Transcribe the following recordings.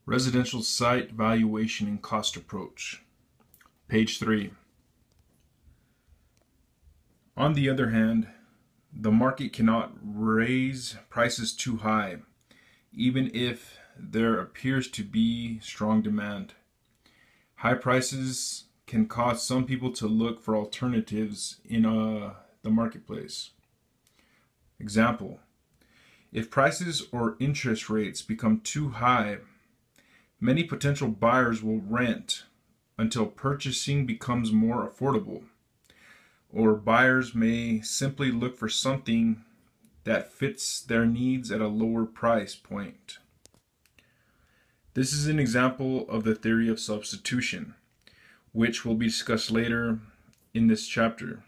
Residential Site Valuation and Cost Approach. Page 3. On the other hand, the market cannot raise prices too high, even if there appears to be strong demand. High prices can cause some people to look for alternatives in the marketplace. Example: if prices or interest rates become too high, many potential buyers will rent until purchasing becomes more affordable, or buyers may simply look for something that fits their needs at a lower price point. This is an example of the theory of substitution, which will be discussed later in this chapter.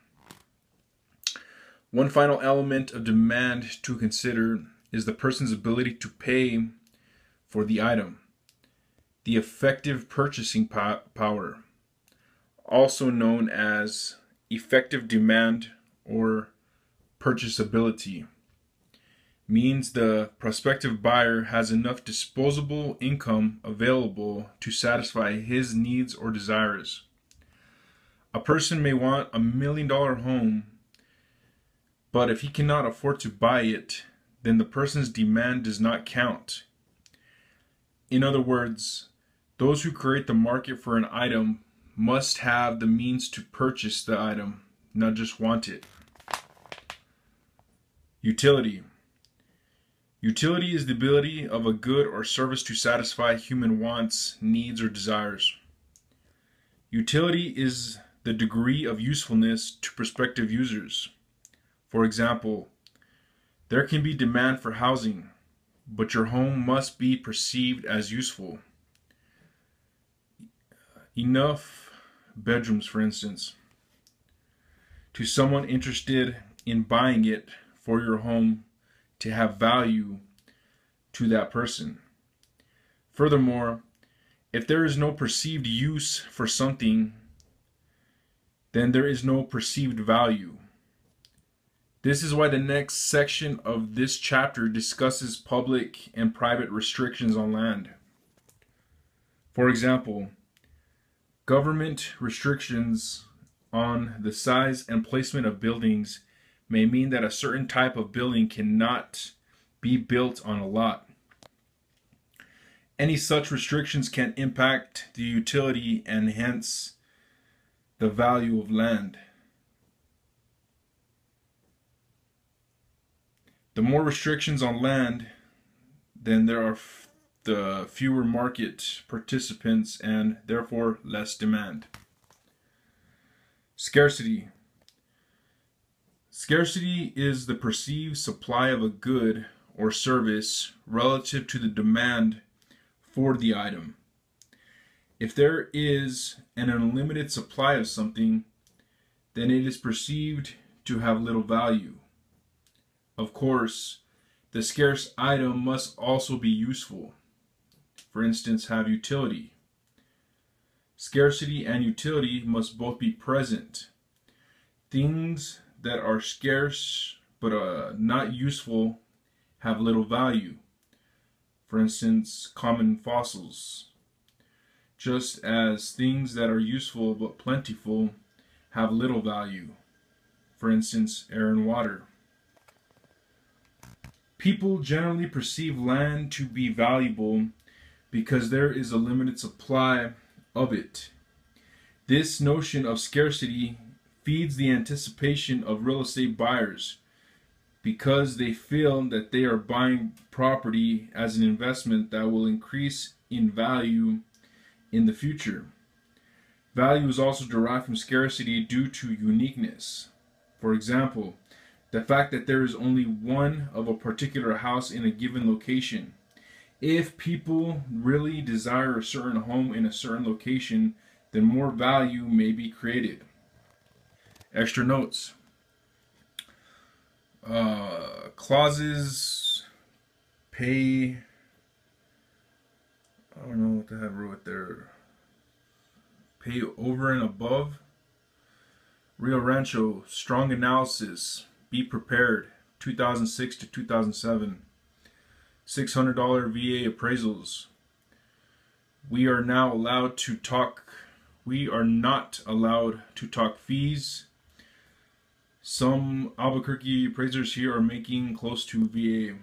One final element of demand to consider is the person's ability to pay for the item. The effective purchasing power, also known as effective demand or purchasability, means the prospective buyer has enough disposable income available to satisfy his needs or desires. A person may want $1 million home, but if he cannot afford to buy it, then the person's demand does not count. In other words, those who create the market for an item must have the means to purchase the item, not just want it. Utility. Utility is the ability of a good or service to satisfy human wants, needs, or desires. Utility is the degree of usefulness to prospective users. For example, there can be demand for housing, but your home must be perceived as useful. Enough bedrooms, for instance, to someone interested in buying it for your home to have value to that person. Furthermore, if there is no perceived use for something, then there is no perceived value. This is why the next section of this chapter discusses public and private restrictions on land. For example, government restrictions on the size and placement of buildings may mean that a certain type of building cannot be built on a lot. Any such restrictions can impact the utility and hence the value of land. The more restrictions on land, then there are the fewer market participants and therefore less demand. Scarcity. Scarcity is the perceived supply of a good or service relative to the demand for the item. If there is an unlimited supply of something, then it is perceived to have little value. Of course, the scarce item must also be useful. For instance, have utility. Scarcity and utility must both be present. Things that are scarce but not useful have little value. For instance, common fossils. Just as things that are useful but plentiful have little value. For instance, air and water. People generally perceive land to be valuable because there is a limited supply of it. This notion of scarcity feeds the anticipation of real estate buyers because they feel that they are buying property as an investment that will increase in value in the future. Value is also derived from scarcity due to uniqueness. For example, the fact that there is only one of a particular house in a given location. If people really desire a certain home in a certain location, then more value may be created. Extra notes. Clauses, pay, I don't know what the hell I wrote there. Pay over and above. Rio Rancho, strong analysis. Be prepared, 2006 to 2007. $600 VA appraisals. We are now allowed to talk. We are not allowed to talk fees. Some Albuquerque appraisers here are making close to VA.